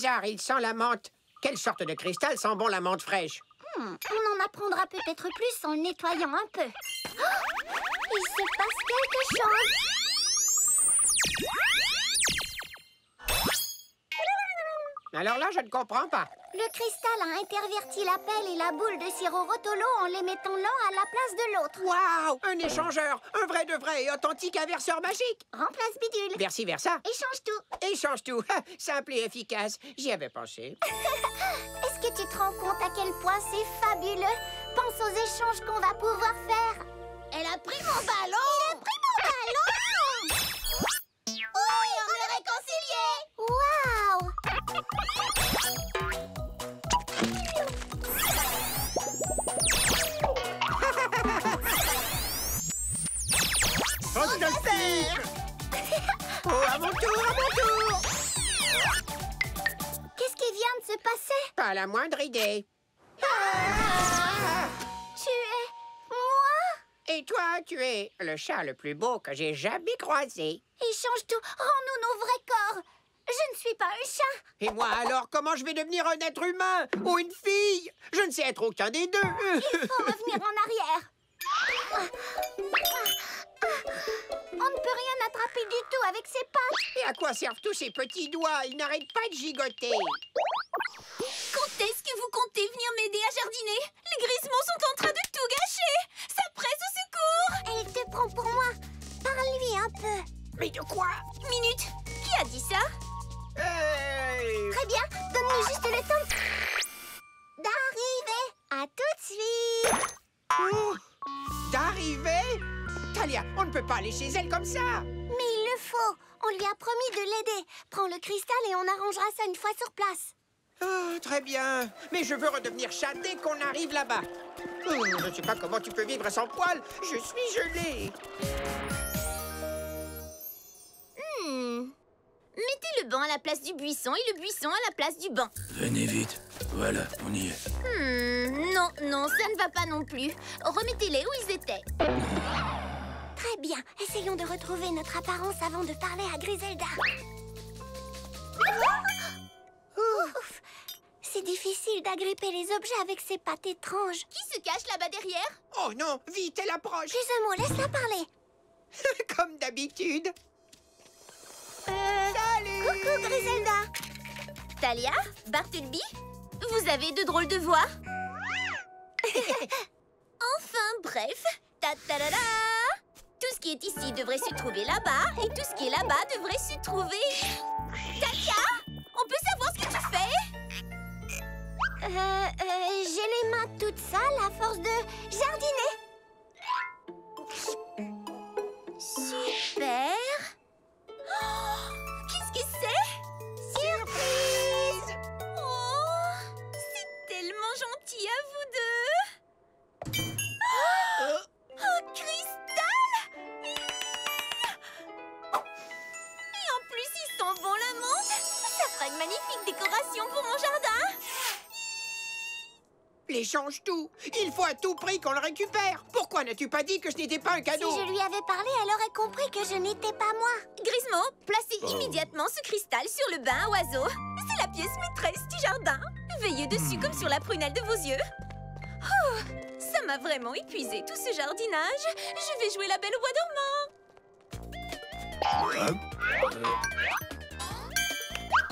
bizarre, il sent la menthe. Quelle sorte de cristal sent bon la menthe fraîche? On en apprendra peut-être plus en le nettoyant un peu. Oh, il se passe quelque chose. Alors là, je ne comprends pas. Le cristal a interverti la pelle et la boule de sirop Rotolo en les mettant l'un à la place de l'autre. Waouh! Un échangeur! Un vrai de vrai et authentique inverseur magique! Remplace bidule. Versi-versa. Échange tout. Échange tout. Simple et efficace. J'y avais pensé. Est-ce que tu te rends compte à quel point c'est fabuleux? Pense aux échanges qu'on va pouvoir faire. Elle a pris mon ballon. Elle a pris mon ballon. Oui, on est réconciliés. Waouh! Fantastique! Oh, à mon tour, à mon tour! Qu'est-ce qui vient de se passer? Pas la moindre idée. Tu es... moi? Et toi, tu es le chat le plus beau que j'ai jamais croisé. Échange tout. Rends-nous nos vrais corps. Je ne suis pas un chat. Et moi alors, comment je vais devenir un être humain ou une fille? Je ne sais être aucun des deux. Il faut revenir en arrière. On ne peut rien attraper du tout avec ses pattes. Et à quoi servent tous ces petits doigts? Ils n'arrêtent pas de gigoter. Quand est-ce que vous comptez venir m'aider à jardiner? Les Grissemons sont en train de tout gâcher. Ça presse au secours. Elle te prend pour moi. Parle-lui un peu. Mais de quoi? Minute, qui a dit ça? Très bien. Donne-nous juste le temps d'arriver. À tout de suite. Oh, d'arriver? Talia, on ne peut pas aller chez elle comme ça. Mais il le faut. On lui a promis de l'aider. Prends le cristal et on arrangera ça une fois sur place. Oh, très bien. Mais je veux redevenir chat dès qu'on arrive là-bas. Oh, je ne sais pas comment tu peux vivre sans poils. Je suis gelé. Mettez le banc à la place du buisson et le buisson à la place du banc. Venez vite. Voilà, on y est. Non, ça ne va pas non plus. Remettez-les où ils étaient. Très bien. Essayons de retrouver notre apparence avant de parler à Griselda. Ouf. C'est difficile d'agripper les objets avec ces pattes étranges. Qui se cache là-bas derrière? Oh non, vite, elle approche. Gizmo, laisse-la parler. Comme d'habitude. Salut. Coucou, Griselda. Talia, Bartleby, vous avez de drôles de voix. Enfin, bref. Ta-ta-da-da. Tout ce qui est ici devrait se trouver là-bas et tout ce qui est là-bas devrait se trouver... Talia, on peut savoir ce que tu fais? J'ai les mains toutes sales à force de jardiner. Super. Oh, qu'est-ce que c'est? Surprise! Oh, c'est tellement gentil à vous deux. Un cristal! Et en plus, il sent bon la menthe. Ça fera une magnifique décoration pour mon jardin. L'échange tout. Il faut à tout prix qu'on le récupère. Pourquoi n'as-tu pas dit que ce n'était pas un cadeau? Si je lui avais parlé, elle aurait compris que je n'étais pas moi. Grismo, placez immédiatement ce cristal sur le bain à oiseaux. C'est la pièce maîtresse du jardin. Veillez dessus comme sur la prunelle de vos yeux. Oh, ça m'a vraiment épuisé tout ce jardinage. Je vais jouer la belle au bois dormant.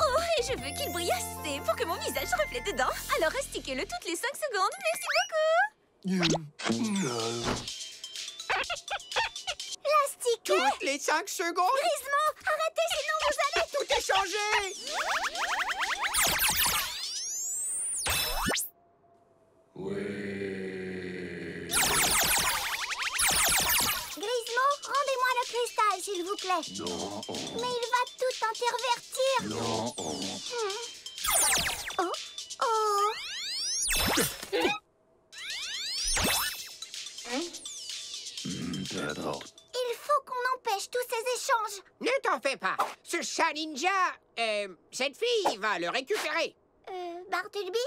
Oh, et je veux qu'il brille assez pour que mon visage se reflète dedans. Alors astiquez-le toutes les 5 secondes. Merci beaucoup. L'astiquet! Toutes les 5 secondes? Grismo, arrêtez, sinon vous allez... Tout est changé! Grismo, rendez-moi le cristal, s'il vous plaît. Non. Mais il va tout intervertir. Non. Oh, oh. J'adore. Il faut qu'on empêche tous ces échanges. Ne t'en fais pas. Ce chat ninja, cette fille va le récupérer. Bartleby?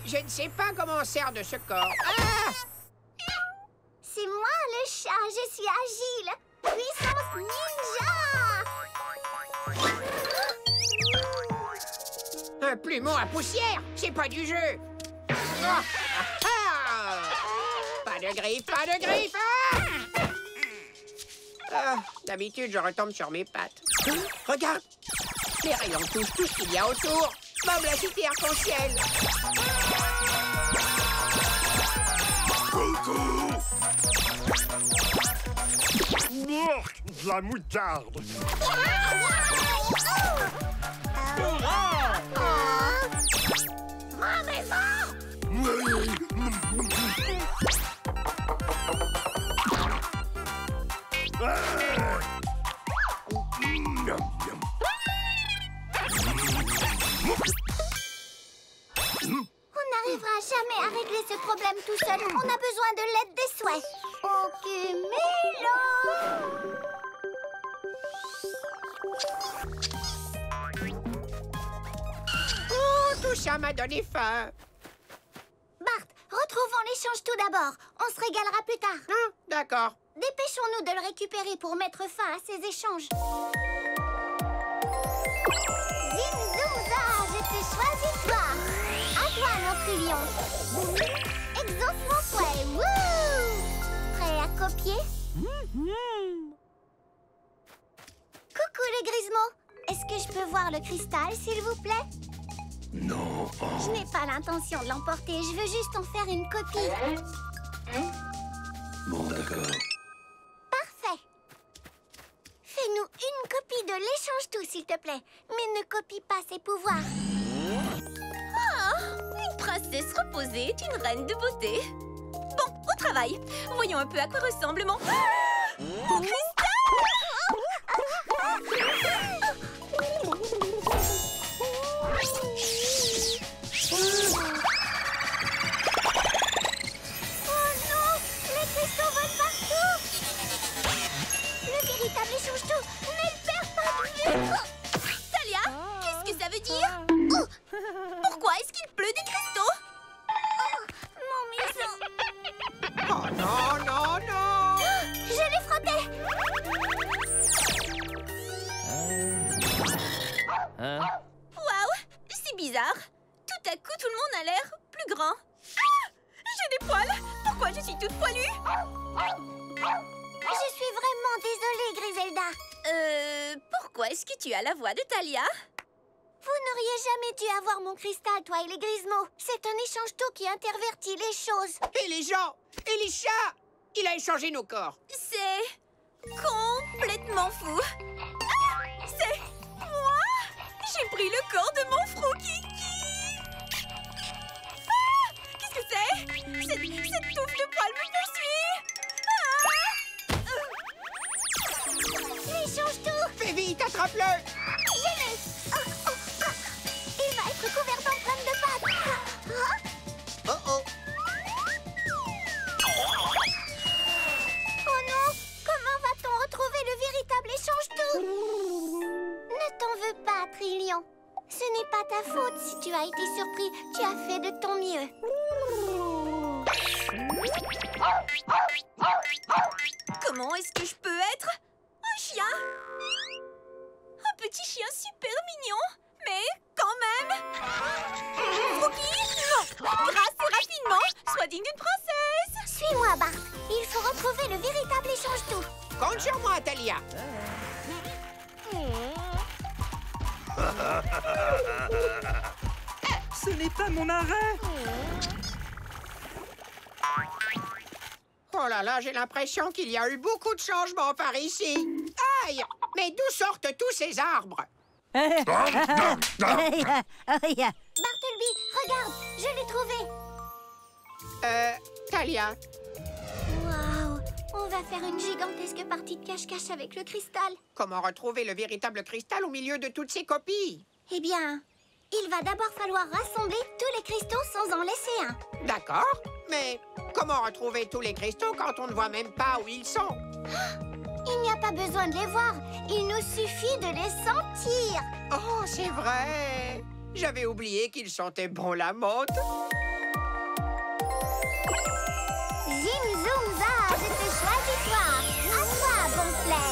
Je ne sais pas comment on sert de ce corps. Ah! C'est moi le chat, je suis agile. Puissance ninja! Un plumeau à poussière, c'est pas du jeu. Ah, ah, ah. Pas de griffes, pas de griffes. D'habitude, je retombe sur mes pattes. Regarde, les rayons touchent tout ce qu'il y a autour. Bob, la cité arc-en-ciel. Coucou! Mork, de la moutarde. Ma maison! On n'arrivera jamais à régler ce problème tout seul. On a besoin de l'aide des souhaits. Ok, Mélo! Oh, tout ça m'a donné faim. Bart, retrouvons l'échange tout d'abord. On se régalera plus tard. Ah, d'accord. Dépêchons-nous de le récupérer pour mettre fin à ces échanges. Zim zoum za, je te choisis toi. À toi, notre lion. Exauce mon souhait. Wouh! Prêt à copier? Coucou les Grismo. Est-ce que je peux voir le cristal, s'il vous plaît? Non. Je n'ai pas l'intention de l'emporter. Je veux juste en faire une copie. Bon, d'accord. Parfait. Fais-nous une copie de l'échange tout, s'il te plaît. Mais ne copie pas ses pouvoirs. Ah, une princesse reposée est une reine de beauté. Bon, au travail. Voyons un peu à quoi ressemble mon... Mon cristal! Oh non! Les cristaux volent partout! Le véritable échange-tout ne le perd pas de vue! Talia, qu'est-ce que ça veut dire? Pourquoi est-ce qu'il pleut des cristaux? Mon museau! Oh non, non, non. Je l'ai frotté! Waouh, c'est bizarre. Tout à coup, tout le monde a l'air plus grand. Ah, j'ai des poils. Pourquoi je suis toute poilue? Je suis vraiment désolée, Griselda. Pourquoi est-ce que tu as la voix de Talia? Vous n'auriez jamais dû avoir mon cristal, toi et les Grismo. C'est un échange-tout qui intervertit les choses. Et les gens? Et les chats? Il a échangé nos corps. C'est complètement fou. Ah, c'est moi. J'ai pris le corps de mon Froukiki. Ah, qu'est-ce que c'est? Cette touffe de poils me poursuit. L'échange-tout! Fais vite, attrape-le. Je l'ai! Il va être couvert d'empreintes de pattes. Oh oh. Oh non! Comment va-t-on retrouver le véritable échange-tout? Ne t'en veux pas, Trillion. Ce n'est pas ta faute si tu as été surpris. Tu as fait de ton mieux. Comment est-ce que je peux être un chien? Un petit chien super mignon, mais quand même... Frouki, non! Grâce et rapidement, sois digne d'une princesse! Suis-moi, Bart. Il faut retrouver le véritable échange-tout. Compte sur moi, Talia. Ce n'est pas mon arrêt. Oh là là, j'ai l'impression qu'il y a eu beaucoup de changements par ici. Aïe! Mais d'où sortent tous ces arbres? Bartleby, regarde, je l'ai trouvé. Talia, Waouh, on va faire une gigantesque partie de cache-cache avec le cristal. comment retrouver le véritable cristal au milieu de toutes ces copies? Eh bien, il va d'abord falloir rassembler tous les cristaux sans en laisser un. D'accord, mais comment retrouver tous les cristaux quand on ne voit même pas où ils sont? Il n'y a pas besoin de les voir, il nous suffit de les sentir. Oh, c'est vrai! J'avais oublié qu'ils sentaient bon la menthe. Zim zoum za, je te choisis toi. À toi, bon flair.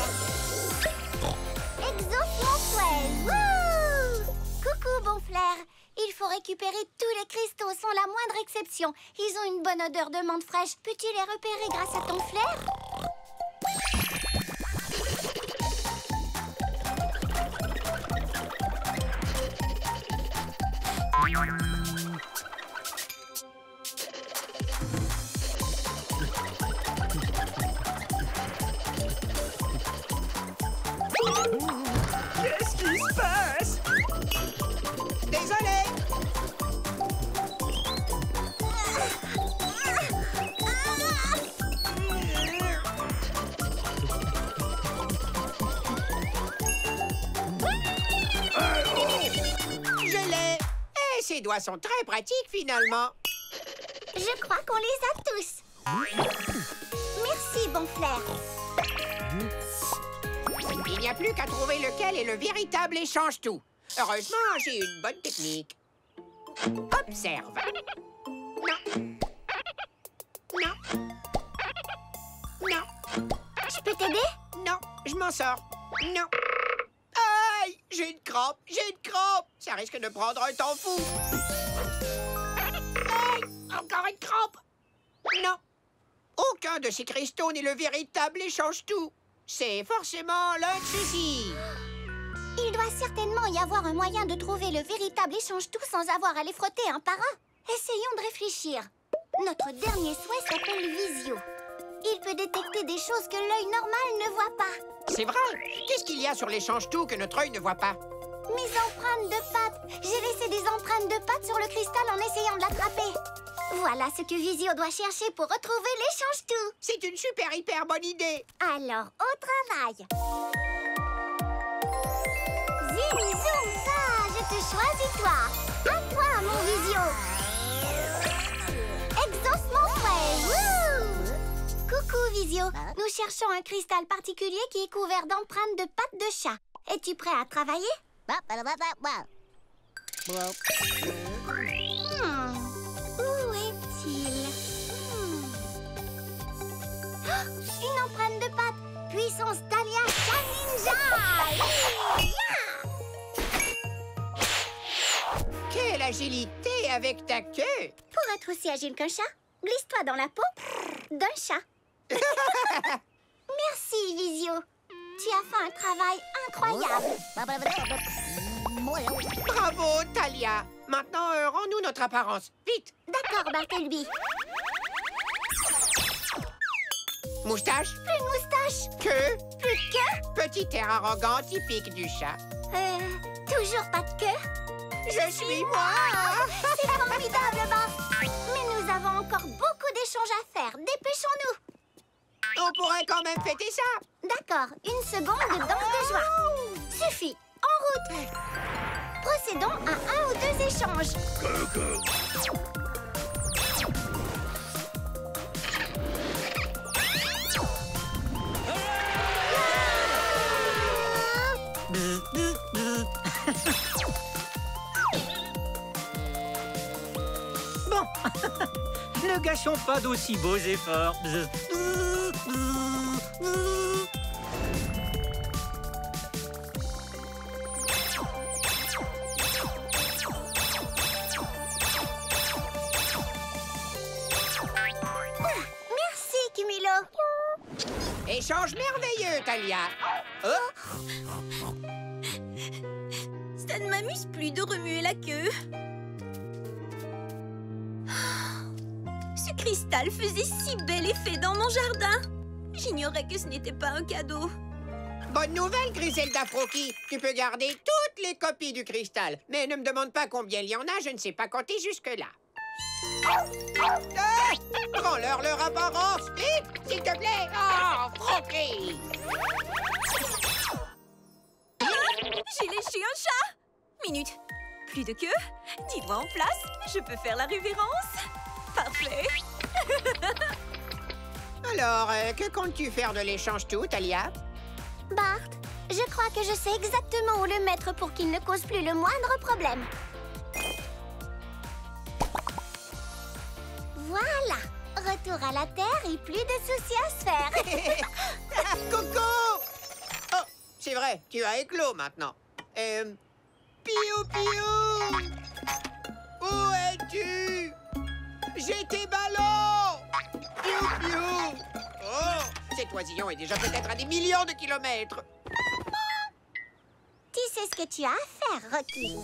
Exauce mon souhait. Wouh! Coucou, bon flair. Il faut récupérer tous les cristaux sans la moindre exception. Ils ont une bonne odeur de menthe fraîche. Peux-tu les repérer grâce à ton flair? Qu'est-ce qui se passe? Désolé. Je l'ai. Et ses doigts sont très pratiques, finalement. Je crois qu'on les a tous. Merci, bon flair. Il n'y a plus qu'à trouver lequel est le véritable échange-tout. Heureusement, j'ai une bonne technique. Observe. Non. Non. Non. Je peux t'aider? Non, je m'en sors. Non. Aïe, j'ai une crampe, Ça risque de prendre un temps fou. Aïe, encore une crampe. Non. Aucun de ces cristaux n'est le véritable échange-tout. C'est forcément l'un de ceux-ci. Il doit certainement y avoir un moyen de trouver le véritable échange-tout sans avoir à les frotter un par un. Essayons de réfléchir. Notre dernier souhait s'appelle Visio. Il peut détecter des choses que l'œil normal ne voit pas. C'est vrai. Qu'est-ce qu'il y a sur l'échange-tout que notre œil ne voit pas? Mes empreintes de pattes. J'ai laissé des empreintes de pattes sur le cristal en essayant de l'attraper. Voilà ce que Visio doit chercher pour retrouver l'échange-tout. C'est une super hyper bonne idée. Alors, au travail. Zim, zoom, ça, je te choisis, toi. À toi, mon Visio. Exauce mon souhait. Wouh! Coucou, Visio. Nous cherchons un cristal particulier qui est couvert d'empreintes de pattes de chat. Es-tu prêt à travailler? Où est-il? Oh, une empreinte de patte. Puissance Thalia Chat Ninja. Quelle agilité avec ta queue. Pour être aussi agile qu'un chat, glisse-toi dans la peau d'un chat. Merci, Visio. Tu as fait un travail incroyable. Bravo, Thalia. Maintenant, rends-nous notre apparence. Vite. D'accord, Bartleby. Moustache, Plus de moustache, queue, plus de queue. petit air arrogant typique du chat. Toujours pas de queue. Je suis moi. C'est formidable, Bart. Mais nous avons encore beaucoup d'échanges à faire. Dépêchons-nous. On pourrait quand même fêter ça. D'accord, une seconde de danse de joie. Suffit, en route. Procédons à un ou deux échanges. Bon, ne gâchons pas d'aussi beaux efforts. Merci, Cumulo. Échange merveilleux, Thalia. Oh, Ça ne m'amuse plus de remuer la queue. Ce cristal faisait si bel effet dans mon jardin. J'ignorais que ce n'était pas un cadeau. bonne nouvelle, Griselda Froki. Tu peux garder toutes les copies du cristal. Mais ne me demande pas combien il y en a, je ne sais pas compter jusque-là. Prends-leur apparence, vite, s'il te plaît. Oh, Froki! J'ai léché un chat. Minute. Plus de queue. 10 doigts en place. Je peux faire la révérence. Parfait. Alors, que comptes-tu faire de l'échange-tout, Thalia? Bart, je crois que je sais exactement où le mettre pour qu'il ne cause plus le moindre problème. Voilà. Retour à la Terre et plus de soucis à se faire. Coucou! Oh, c'est vrai, tu as éclos maintenant. Piou, piou! Où es-tu? J'ai tes ballons! Piou, piou! Oh, cet oisillon est déjà peut-être à des millions de kilomètres. Tu sais ce que tu as à faire, Rocky.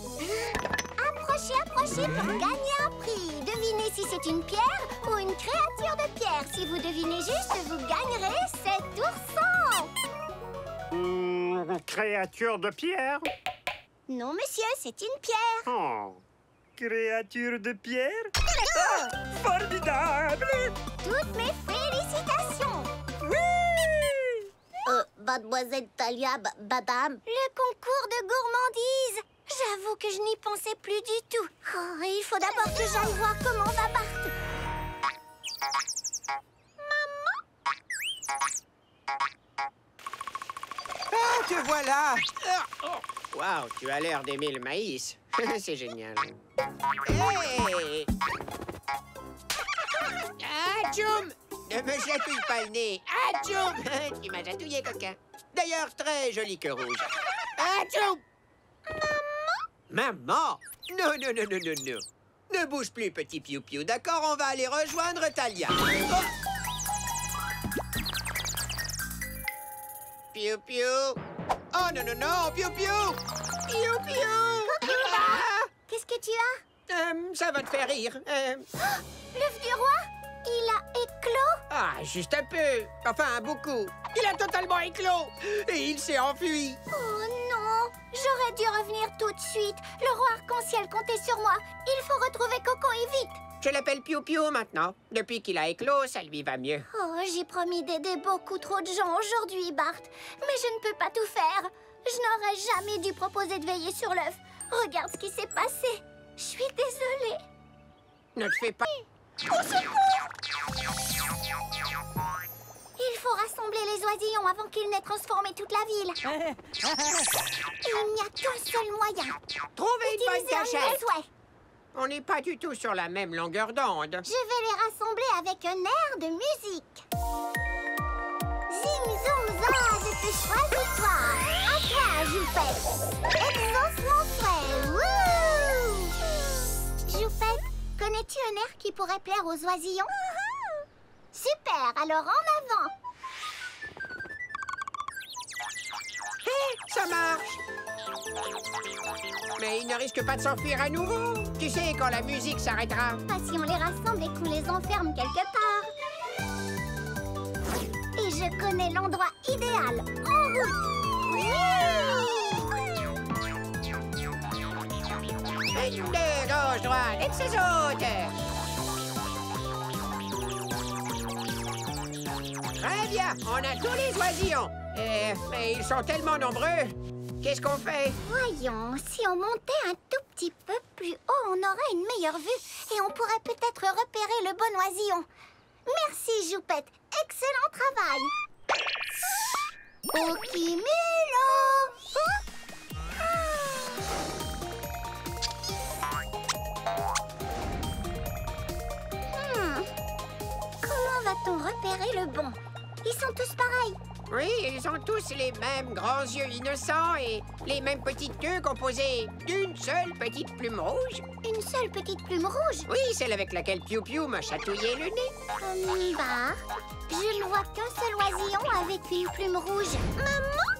Approchez, approchez pour gagner un prix. Devinez si c'est une pierre ou une créature de pierre. Si vous devinez juste, vous gagnerez cet ourson. Créature de pierre? Non, monsieur, c'est une pierre. Oh. Créature de pierre? Ah, formidable! Toutes mes félicitations. Mademoiselle Talia, madame. Le concours de gourmandise. J'avoue que je n'y pensais plus du tout. Oh, il faut d'abord que j'aille voir comment va Bart. Ah, te voilà! Waouh, tu as l'air d'aimer le maïs. C'est génial. Hey! Ah, Tchoum! Ne me chatouille pas le nez. Ah, Tchoum! Tu m'as chatouillé, coquin. D'ailleurs, très joli queue rouge. Ah, Tchoum! Maman? Maman? Non, non, non, non, non, non. Ne bouge plus, petit piou-piou, d'accord? On va aller rejoindre Talia. Oh! Piou-piou! Oh, non, non, non, piou-piou! Piou-piou! Ah! Qu'est-ce que tu as? Ça va te faire rire. L'œuf du roi? Il a éclos? Ah, juste un peu. Enfin, beaucoup. Il a totalement éclos. Et il s'est enfui. Oh non! J'aurais dû revenir tout de suite. Le roi arc-en-ciel comptait sur moi. Il faut retrouver Coco et vite. Je l'appelle Piou-Piou maintenant. Depuis qu'il a éclos, ça lui va mieux. Oh, j'ai promis d'aider beaucoup trop de gens aujourd'hui, Bart. Mais je ne peux pas tout faire. Je n'aurais jamais dû proposer de veiller sur l'œuf. Regarde ce qui s'est passé. Je suis désolée. Ne te fais pas... Au secours! Il faut rassembler les oisillons avant qu'ils n'aient transformé toute la ville. Il n'y a qu'un seul moyen. Trouver une bonne Utiliser un cachette. souhait. On n'est pas du tout sur la même longueur d'onde. Je vais les rassembler avec un air de musique. Zim, zoom, za, je te choisis toi. À toi, Joupette. Exauce mon souhait. Wouh! Joupette, connais-tu un air qui pourrait plaire aux oisillons? Super, alors en avant. Hé, ça marche. Mais il ne risque pas de s'enfuir à nouveau. Tu sais, quand la musique s'arrêtera. Pas si on les rassemble et qu'on les enferme quelque part. Et je connais l'endroit idéal. En route. Une, deux, gauche, droite, et de ses autres. Très bien, on a tous les oisillons. Mais ils sont tellement nombreux. Qu'est-ce qu'on fait? Voyons, si on montait un tout petit peu plus haut, on aurait une meilleure vue et on pourrait peut-être repérer le bon oisillon. Merci, Joupette. Excellent travail. Okimilo! Comment va-t-on repérer le bon? Ils sont tous pareils. Oui, ils ont tous les mêmes grands yeux innocents et les mêmes petites queues composées d'une seule petite plume rouge. Une seule petite plume rouge. Oui, celle avec laquelle Piou-Piou m'a chatouillé le nez. Bah, je ne vois qu'un seul oisillon avec une plume rouge. Maman?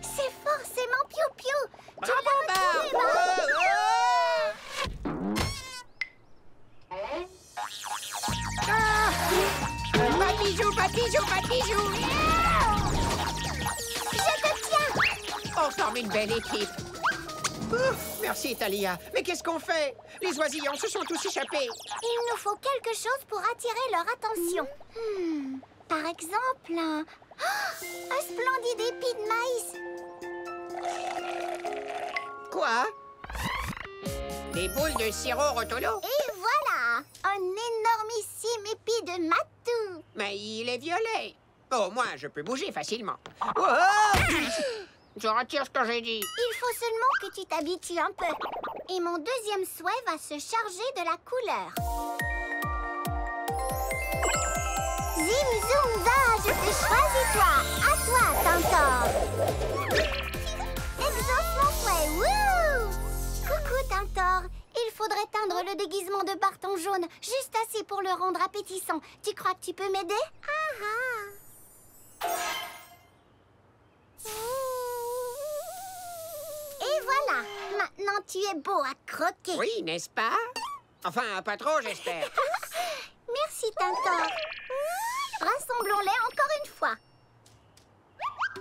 C'est forcément Piou-Piou. Tu Bravo, l'as retrouvé, Bart! Pas de bijoux, pas de bijoux, pas de bijoux! Je te tiens. On forme une belle équipe. Ouf, merci, Talia. Mais qu'est-ce qu'on fait? Les oisillons se sont tous échappés. Il nous faut quelque chose pour attirer leur attention. Par exemple, un splendide épi de maïs. Quoi? Des boules de sirop Rotolo? Et voilà, un énormissime épi de matou. Mais il est violet. Au moins, je peux bouger facilement. Oh! Je retire ce que j'ai dit. Il faut seulement que tu t'habitues un peu. Et mon deuxième souhait va se charger de la couleur. Zim, zoom, za, je te choisis toi. À toi, Tintor. Exauce mon souhait. Wouh! Coucou, Tintor. Il faudrait teindre le déguisement de Bart en jaune, juste assez pour le rendre appétissant. Tu crois que tu peux m'aider? Et voilà, maintenant tu es beau à croquer. Oui, n'est-ce pas? Enfin, pas trop, j'espère. Merci, Tintin. Rassemblons-les encore une fois.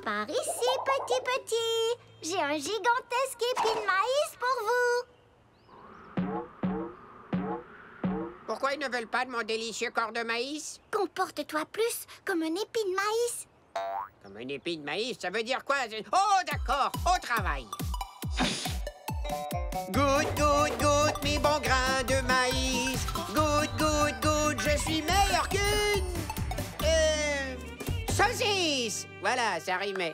Par ici, petit. J'ai un gigantesque épi de maïs pour vous. Pourquoi ils ne veulent pas de mon délicieux corps de maïs? Comporte-toi plus comme un épi de maïs. Comme un épi de maïs, ça veut dire quoi? Oh, d'accord, au travail. Goutte, goutte, goutte, mes bons grains de maïs. Goutte, goutte, goutte, je suis meilleur qu'une... saucisse. Voilà, ça rimait.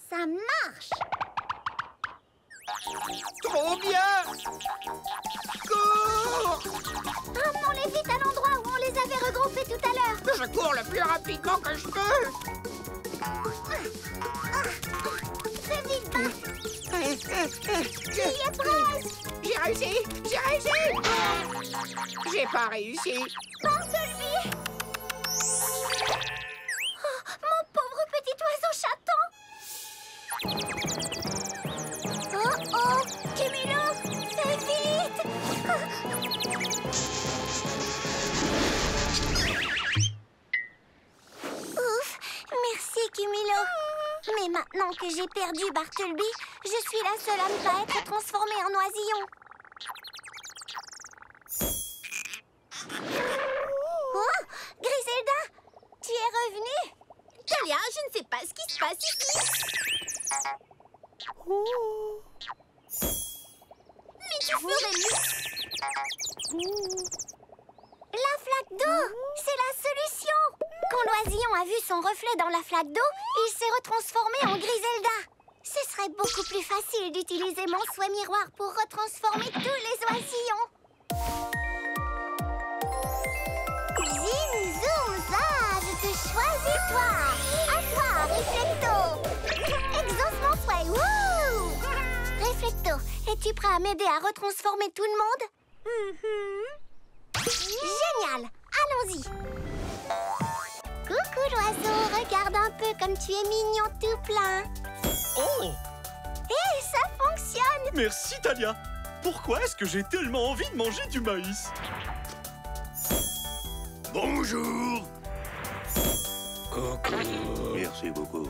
Ça marche. Trop bien. Cours. Ramenons-les vite à l'endroit où on les avait regroupés tout à l'heure. Je cours le plus rapidement que je peux. Fais vite, Bart. Tu y es presque. J'ai réussi. J'ai pas réussi. Bartleby. Oh, mon pauvre petit oiseau chaton. Oh, Kimilo, fais vite. Ouf, merci Kimilo. Mais maintenant que j'ai perdu Bartleby, je suis la seule à ne pas être transformée en oisillon. Oh, Griselda, tu es revenue? Talia, je ne sais pas ce qui se passe ici. Mais tu ferais mieux. La flaque d'eau, c'est la solution. Quand l'oisillon a vu son reflet dans la flaque d'eau, il s'est retransformé en Griselda. Ce serait beaucoup plus facile d'utiliser mon souhait miroir pour retransformer tous les oisillons. Zim, zoom, za, je te choisis toi. À toi, Reflecto. Exauce mon souhait, wouh! Reflecto, es-tu prêt à m'aider à retransformer tout le monde? Génial! Allons-y! Coucou l'oiseau, regarde un peu comme tu es mignon tout plein. Oh! Hé, ça fonctionne! Merci, Talia. Pourquoi est-ce que j'ai tellement envie de manger du maïs? Bonjour. Coucou. Merci beaucoup.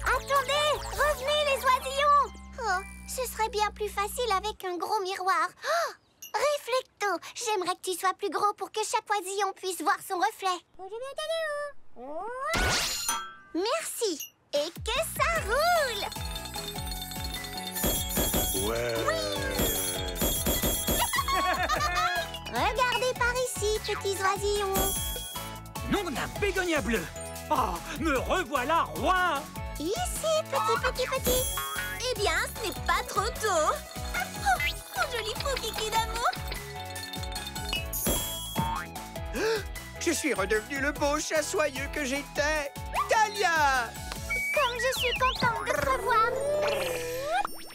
Attendez! Revenez les oisillons! Oh, ce serait bien plus facile avec un gros miroir. Oh, Reflecto, j'aimerais que tu sois plus gros pour que chaque oisillon puisse voir son reflet. Merci! Et que ça roule! Ouais. Regardez par ici, petits oisillons. Nom d'un bégonia bleu. Oh, me revoilà roi. Ici, petit. Eh bien, ce n'est pas trop tôt. Oh, mon joli fou kiki d'amour. Je suis redevenu le beau chat soyeux que j'étais. Talia! Comme je suis contente de te revoir.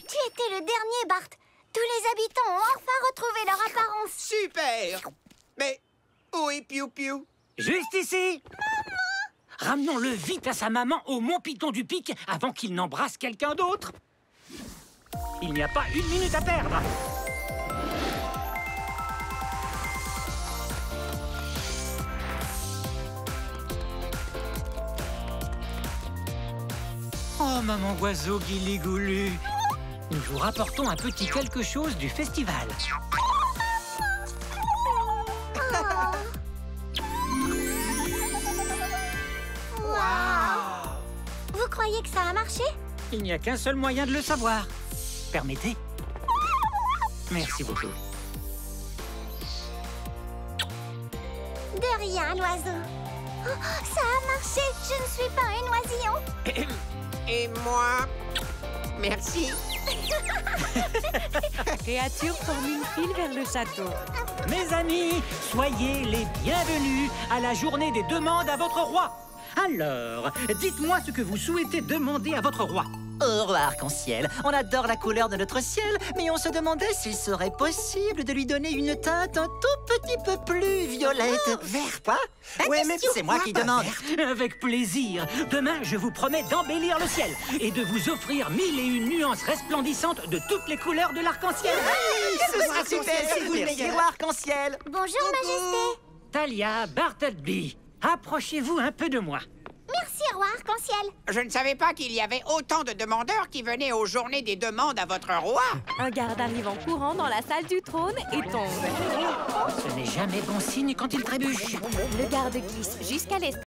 Tu étais le dernier, Bart. Tous les habitants ont enfin retrouvé leur apparence. Super! Mais où est Piou Piou? Juste ici. Maman! Ramenons-le vite à sa maman au Mont Piton du Pic avant qu'il n'embrasse quelqu'un d'autre. Il n'y a pas une minute à perdre. Oh, maman oiseau guili-goulu. Nous vous rapportons un petit quelque chose du festival. Vous croyez que ça a marché? Il n'y a qu'un seul moyen de le savoir. Permettez. Merci beaucoup. De rien, l'oiseau. Oh, ça a marché. Je ne suis pas un oisillon. Et moi? Merci. Créature forme une file vers le château. Mes amis, soyez les bienvenus à la journée des demandes à votre roi. Alors, dites-moi ce que vous souhaitez demander à votre roi. Oh, roi arc-en-ciel, on adore la couleur de notre ciel, mais on se demandait s'il serait possible de lui donner une teinte un tout petit peu plus violette. Vert, quoi? Ouais, mais c'est moi qui demande. Avec plaisir. Demain, je vous promets d'embellir le ciel et de vous offrir 1001 nuances resplendissantes de toutes les couleurs de l'arc-en-ciel. Ce sera super, c'est vous le meilleur roi arc-en-ciel. Bonjour, Majesté. Talia Bartleby, approchez-vous un peu de moi. Merci, roi arc-en-ciel. Je ne savais pas qu'il y avait autant de demandeurs qui venaient aux journées des demandes à votre roi. Un garde arrive en courant dans la salle du trône et tombe. Ce n'est jamais bon signe quand il trébuche. Le garde glisse jusqu'à l'estrade